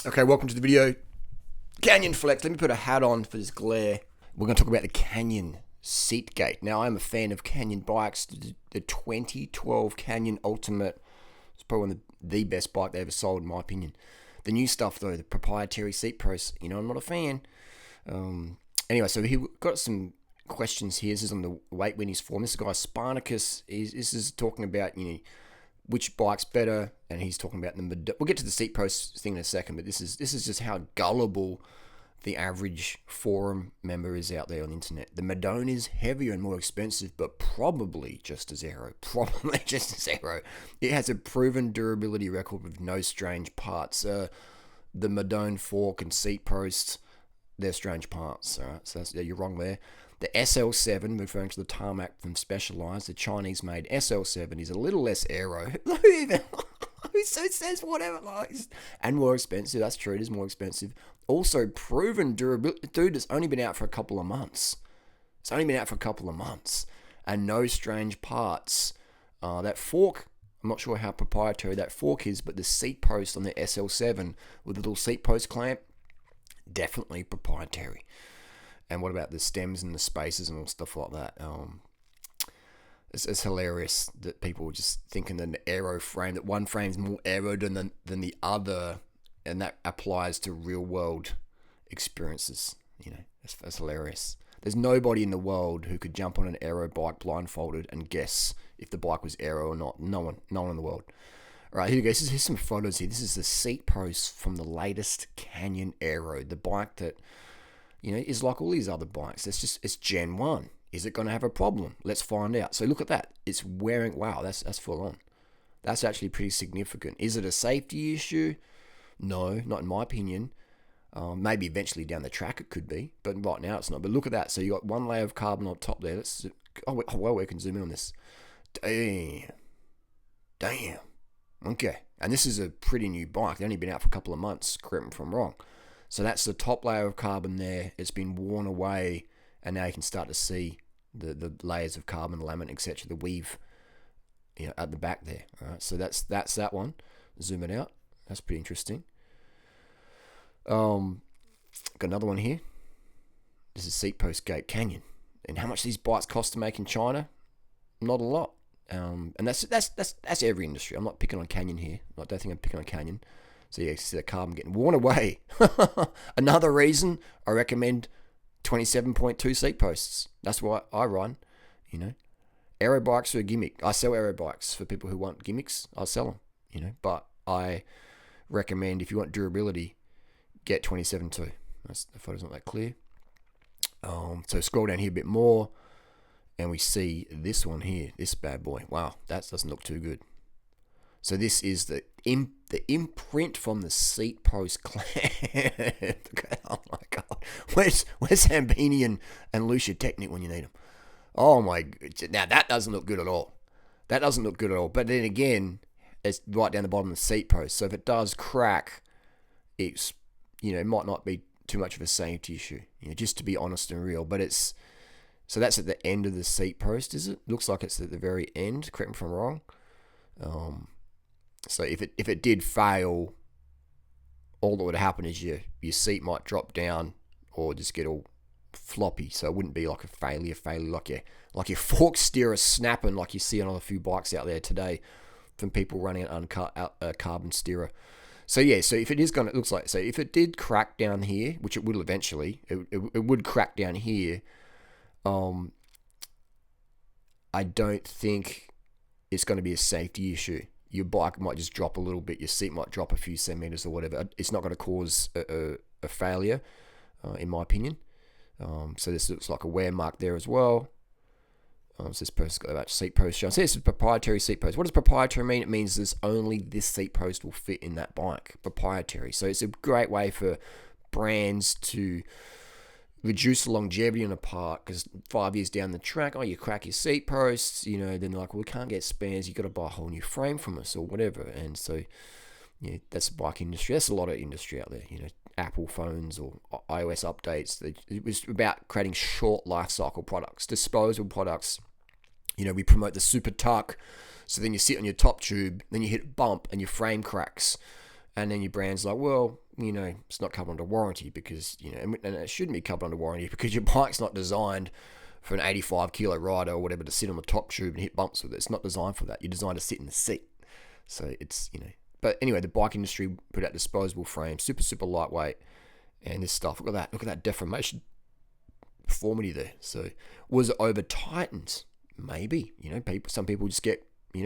Okay, welcome to the video. Canyon Flex. Let me put a hat on for this glare. We're going to talk about the Canyon Seatgate. Now, I'm a fan of Canyon bikes. The 2012 Canyon Ultimate is probably one of the best bike they ever sold, in my opinion. The new stuff, though, the proprietary seat posts, I'm not a fan. Anyway, so he got some questions here. This is on the Weight Winners forum. This guy, Spartacus, this is talking about, which bike's better, and he's talking about we'll get to the seat post thing in a second, but this is just how gullible the average forum member is out there on the internet. The Madone is heavier and more expensive, but probably just as aero. It has a proven durability record with no strange parts. The Madone fork and seat post, they're strange parts. All right, so you're wrong there. The SL7, referring to the tarmac from Specialized, the Chinese-made SL7 is a little less aero. Who says whatever? And more expensive. That's true. It is more expensive. Also, proven durability. Dude, it's only been out for a couple of months. And no strange parts. That fork, I'm not sure how proprietary that fork is, but the seat post on the SL7 with the little seat post clamp, definitely proprietary. And what about the stems and the spacers and all stuff like that? It's hilarious that people are just thinking that an aero frame, that one frame is more aero than the other, and that applies to real world experiences. That's hilarious. There's nobody in the world who could jump on an aero bike blindfolded and guess if the bike was aero or not. No one in the world. All right, here we go. Here's some photos here. This is the seat post from the latest Canyon Aeroad, the bike that is like all these other bikes. It's Gen 1. Is it going to have a problem? Let's find out. So look at that. It's wearing, wow, that's full on. That's actually pretty significant. Is it a safety issue? No, not in my opinion. Maybe eventually down the track it could be, but right now it's not. But look at that. So you got one layer of carbon on top there. We can zoom in on this. Damn. Okay. And this is a pretty new bike. They've only been out for a couple of months, correct me if I'm wrong. So that's the top layer of carbon there. It's been worn away, and now you can start to see the layers of carbon, the laminate, etc., the weave, at the back there. All right, so that's that one. Zoom it out. That's pretty interesting. Got another one here. This is Seat Post Gate Canyon, and how much these bikes cost to make in China? Not a lot. And that's every industry. I'm not picking on Canyon here. I don't think I'm picking on Canyon. So yeah, you see the carbon getting worn away. Another reason I recommend 27.2 seat posts. That's what I run. Aero bikes are a gimmick. I sell aero bikes for people who want gimmicks. I'll sell them. But I recommend if you want durability, get 27.2. The photo's not that clear. So scroll down here a bit more, and we see this one here. This bad boy. Wow, that doesn't look too good. So this is the imprint from the seat post clamp. Oh my God. Where's Hambini and Lucia Technic when you need them? Oh my. Now that doesn't look good at all. But then again, it's right down the bottom of the seat post. So if it does crack, it's, it might not be too much of a safety issue, just to be honest and real. But so that's at the end of the seat post, is it? Looks like it's at the very end. Correct me if I'm wrong. So if it did fail, all that would happen is your seat might drop down or just get all floppy. So it wouldn't be like a failure like your fork steerer snapping like you see on a few bikes out there today from people running an uncut carbon steerer. So yeah, so if it is going to, it looks like, so if it did crack down here, which it will eventually, it would crack down here. I don't think it's going to be a safety issue. Your bike might just drop a little bit. Your seat might drop a few centimeters or whatever. It's not going to cause a failure, in my opinion. So this looks like a wear mark there as well. So this person's got that seat post shown. So this is proprietary seat post. What does proprietary mean? It means there's only this seat post will fit in that bike. Proprietary. So it's a great way for brands to reduce the longevity on a part, because 5 years down the track, you crack your seat posts, then they're like, well, we can't get spares, you got to buy a whole new frame from us or whatever. And so, that's the bike industry. That's a lot of industry out there, Apple phones or iOS updates. It was about creating short life cycle products, disposable products. We promote the super tuck, so then you sit on your top tube, then you hit a bump and your frame cracks. And then your brand's like, well, it's not covered under warranty because, and it shouldn't be covered under warranty because your bike's not designed for an 85 kilo rider or whatever to sit on the top tube and hit bumps with it. It's not designed for that. You're designed to sit in the seat. So it's, but anyway, the bike industry put out disposable frames, super, super lightweight, and this stuff. Look at that deformation deformity there. So was it over tightened? Maybe, some people just get,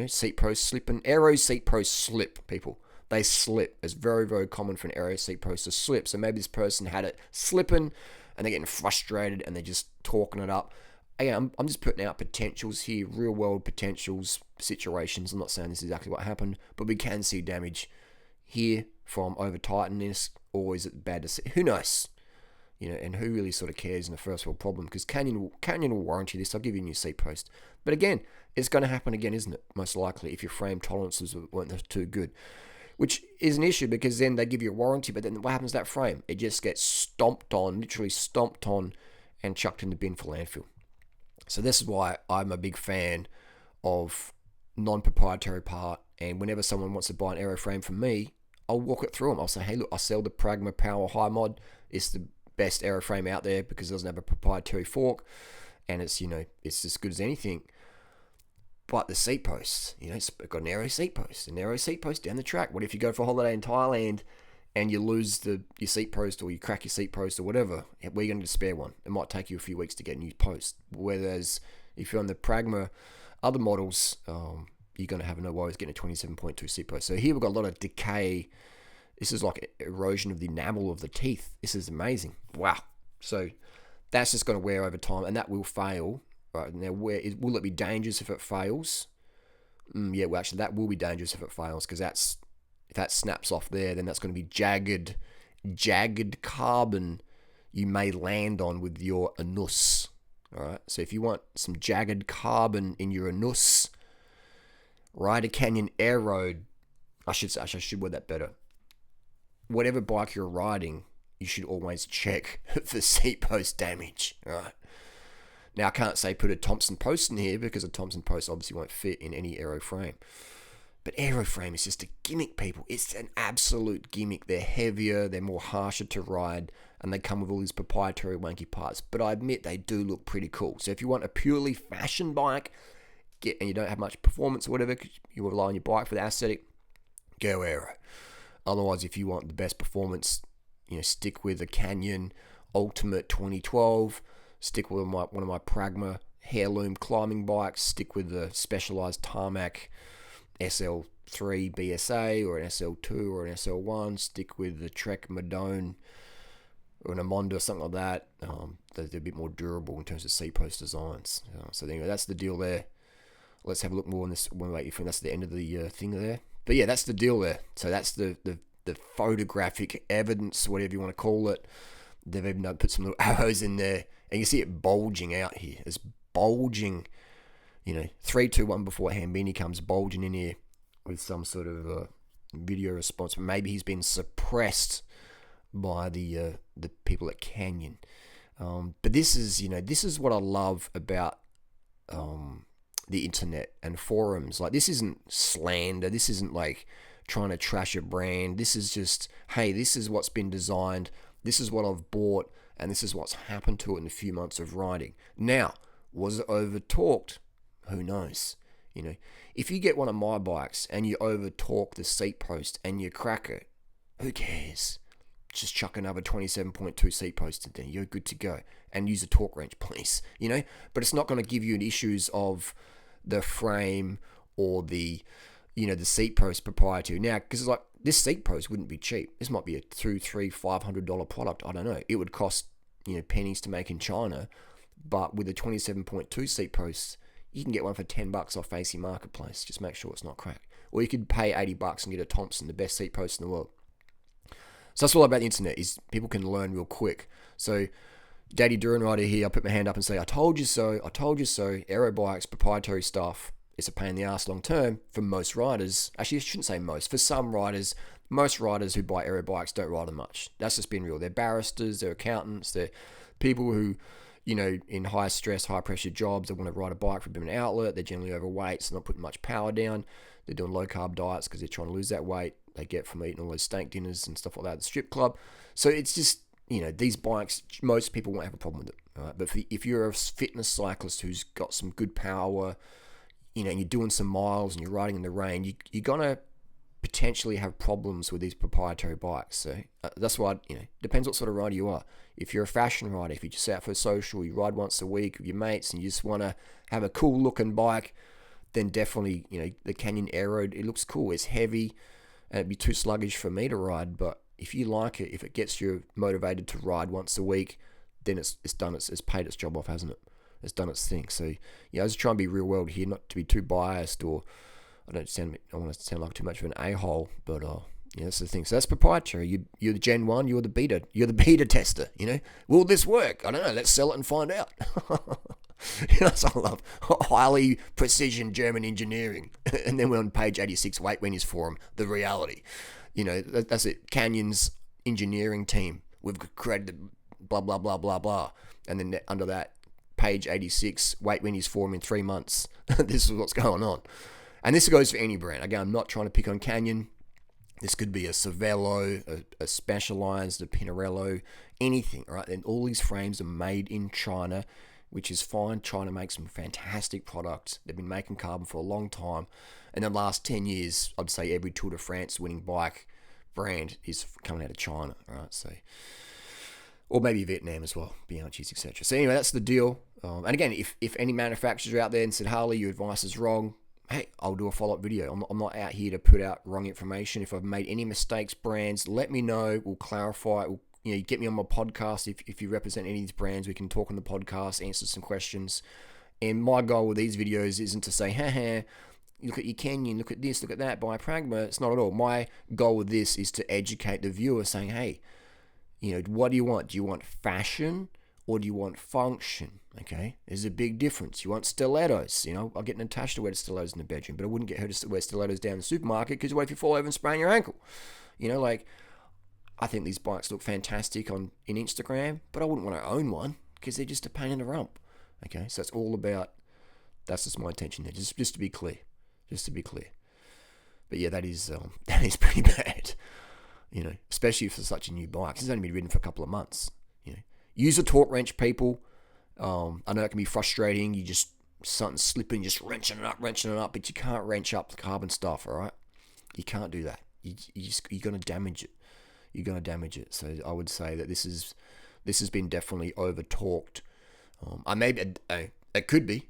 seat posts slipping. Aero seat posts slip, people. They slip. It's very, very common for an aero seat post to slip. So maybe this person had it slipping and they're getting frustrated and they're just talking it up. Again, I'm just putting out potentials here, real world potentials, situations. I'm not saying this is exactly what happened, but we can see damage here from over tightness, or is it bad to see? Who knows? And who really sort of cares in a first world problem? Because Canyon will warranty this. I'll give you a new seat post. But again, it's going to happen again, isn't it? Most likely, if your frame tolerances weren't too good. Which is an issue because then they give you a warranty, but then what happens to that frame? It just gets stomped on, literally stomped on, and chucked in the bin for landfill. So this is why I'm a big fan of non-proprietary part. And whenever someone wants to buy an aero frame from me, I'll walk it through them. I'll say, hey, look, I sell the Pragma Power High Mod. It's the best aero frame out there because it doesn't have a proprietary fork, and it's it's as good as anything. But the seat posts, it's got an aero seat post down the track. What if you go for a holiday in Thailand and you lose your seat post, or you crack your seat post or whatever? Where are you going to spare one? It might take you a few weeks to get a new post. Whereas if you're on the Pragma other models, you're going to have no worries getting a 27.2 seat post. So here we've got a lot of decay. This is like erosion of the enamel of the teeth. This is amazing. Wow. So that's just going to wear over time, and that will fail. Right now, will it be dangerous if it fails? Yeah, well, actually, that will be dangerous if it fails, because if that snaps off there, then that's going to be jagged carbon you may land on with your anus. All right. So if you want some jagged carbon in your anus, ride a Canyon Aeroad. I should word that better. Whatever bike you're riding, you should always check for seat post damage. All right. Now, I can't say put a Thompson post in here because a Thompson post obviously won't fit in any aero frame. But aero frame is just a gimmick, people. It's an absolute gimmick. They're heavier, they're more harsher to ride, and they come with all these proprietary wanky parts. But I admit they do look pretty cool. So if you want a purely fashion bike, and you don't have much performance or whatever, because you rely on your bike for the aesthetic, go aero. Otherwise, if you want the best performance, stick with a Canyon Ultimate 2012. Stick with one of my Pragma heirloom climbing bikes. Stick with the Specialized Tarmac SL3 BSA or an SL2 or an SL1. Stick with the Trek Madone or an Amonda or something like that. They're a bit more durable in terms of seat post designs. So anyway, that's the deal there. Let's have a look more on this. Wait, you think that's the end of the thing there? But yeah, that's the deal there. So that's the photographic evidence, whatever you want to call it. They've even put some little arrows in there, and you see it bulging out here. It's bulging, 3, 2, 1 before Hambini comes bulging in here with some sort of video response. Maybe he's been suppressed by the people at Canyon. But this is what I love about the internet and forums. Like, this isn't slander. This isn't like trying to trash a brand. This is just, hey, this is what's been designed. This is what I've bought, and this is what's happened to it in a few months of riding. Now, was it over-torqued? Who knows? If you get one of my bikes and you over-torque the seat post and you crack it, who cares? Just chuck another 27.2 seat post in there. You're good to go. And use a torque wrench, please. But it's not going to give you issues of the frame or the seat post proprietary. Now, because it's like, this seat post wouldn't be cheap. This might be a $200, $300, $500 product. I don't know. It would cost, pennies to make in China. But with a 27.2 seat post, you can get one for $10 off AC Marketplace. Just make sure it's not cracked. Or you could pay $80 and get a Thompson, the best seat post in the world. So that's all about the internet, is people can learn real quick. So Daddy durianrider here, I put my hand up and say, I told you so. Aero bikes, proprietary stuff. It's a pain in the ass long term for most riders. Actually, I shouldn't say most. For some riders, most riders who buy aero bikes don't ride them much. That's just been real. They're barristers, they're accountants, they're people who, in high stress, high pressure jobs, they want to ride a bike for a bit of an outlet. They're generally overweight, so they're not putting much power down. They're doing low carb diets because they're trying to lose that weight. they get from eating all those steak dinners and stuff like that at the strip club. So it's just, these bikes, most people won't have a problem with it. Right? But if you're a fitness cyclist who's got some good power, and you're doing some miles and you're riding in the rain, you're going to potentially have problems with these proprietary bikes. So that's why, depends what sort of rider you are. If you're a fashion rider, if you're just out for social, you ride once a week with your mates and you just want to have a cool looking bike, then definitely, the Canyon Aeroad, it looks cool. It's heavy and it'd be too sluggish for me to ride. But if you like it, if it gets you motivated to ride once a week, then it's done. It's paid its job off, hasn't it? It's done its thing. So, I was trying to be real world here, not to be too biased or I don't want to sound like too much of an a-hole, but that's the thing. So that's proprietary. You're the Gen 1, you're the beta tester, Will this work? I don't know, let's sell it and find out. So I love highly precision German engineering. And then we're on page 86, Weight Winners Forum, the reality. That's it, Canyon's engineering team. We've created blah, blah, blah, blah, blah. And then under that, page 86, Weight Winners Forum in 3 months. This is what's going on. And this goes for any brand. Again, I'm not trying to pick on Canyon. This could be a Cervelo, a Specialized, a Pinarello, anything, right? And all these frames are made in China, which is fine. China makes some fantastic products. They've been making carbon for a long time. In the last 10 years, I'd say every Tour de France winning bike brand is coming out of China, right? So, or maybe Vietnam as well, Bianchi's, etc. So anyway, that's the deal. And again, if any manufacturers are out there and said, Harley, your advice is wrong, hey, I'll do a follow-up video. I'm not out here to put out wrong information. If I've made any mistakes, brands, let me know. We'll clarify. Get me on my podcast. If you represent any of these brands, we can talk on the podcast, answer some questions. And my goal with these videos isn't to say, look at your Canyon, look at this, look at that, buy Pragma. It's not at all. My goal with this is to educate the viewer saying, hey, what do you want? Do you want fashion or do you want function? Okay, there's a big difference. You want stilettos. I'll get Natasha to wear the stilettos in the bedroom, but I wouldn't get her to wear stilettos down the supermarket because what if you fall over and sprain your ankle? I think these bikes look fantastic in Instagram, but I wouldn't want to own one because they're just a pain in the rump. Okay, so it's all about, that's just my intention there, just to be clear. But yeah, that is pretty bad. Especially for such a new bike. It's only been ridden for a couple of months. Use a torque wrench, people. I know it can be frustrating. You just something slipping, just wrenching it up, but you can't wrench up the carbon stuff. All right, you can't do that. You're gonna damage it. So I would say that this has been definitely over torqued. It could be.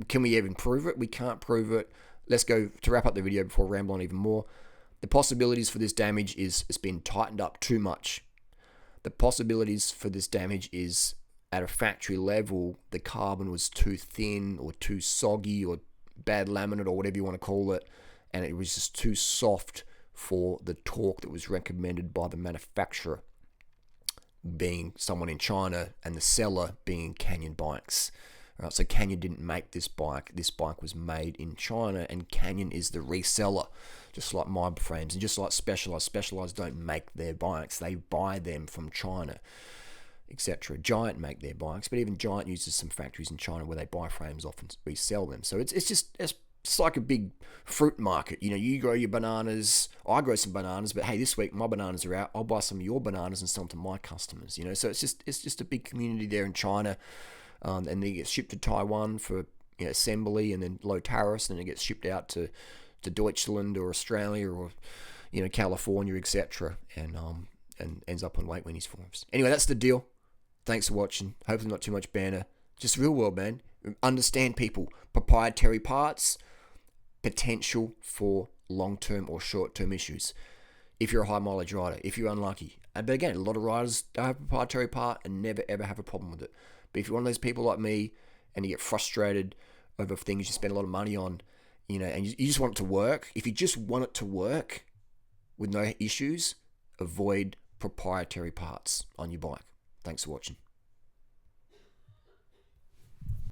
Can we even prove it? We can't prove it. Let's go to wrap up the video before I ramble on even more. The possibilities for this damage is it's been tightened up too much. The possibilities for this damage is at a factory level, the carbon was too thin or too soggy or bad laminate or whatever you want to call it, and it was just too soft for the torque that was recommended by the manufacturer, being someone in China, and the seller being Canyon Bikes. Right, so Canyon didn't make this bike. This bike was made in China, and Canyon is the reseller, just like my frames, and just like Specialized. Specialized don't make their bikes; they buy them from China, etc. Giant make their bikes, but even Giant uses some factories in China where they buy frames off and resell them. So it's like a big fruit market. You grow your bananas, I grow some bananas, but hey, this week my bananas are out. I'll buy some of your bananas and sell them to my customers. So it's just a big community there in China. And then it gets shipped to Taiwan for assembly and then low tariffs, and then it gets shipped out to Deutschland or Australia or California, etc. And ends up on Weight Winners forums. Anyway, that's the deal. Thanks for watching. Hopefully not too much banner. Just real world, man. Understand people. Proprietary parts, potential for long-term or short-term issues. If you're a high mileage rider, if you're unlucky. But again, a lot of riders don't have a proprietary part and never ever have a problem with it. But if you're one of those people like me and you get frustrated over things you spend a lot of money on, and you just want it to work, if you just want it to work with no issues, avoid proprietary parts on your bike. Thanks for watching.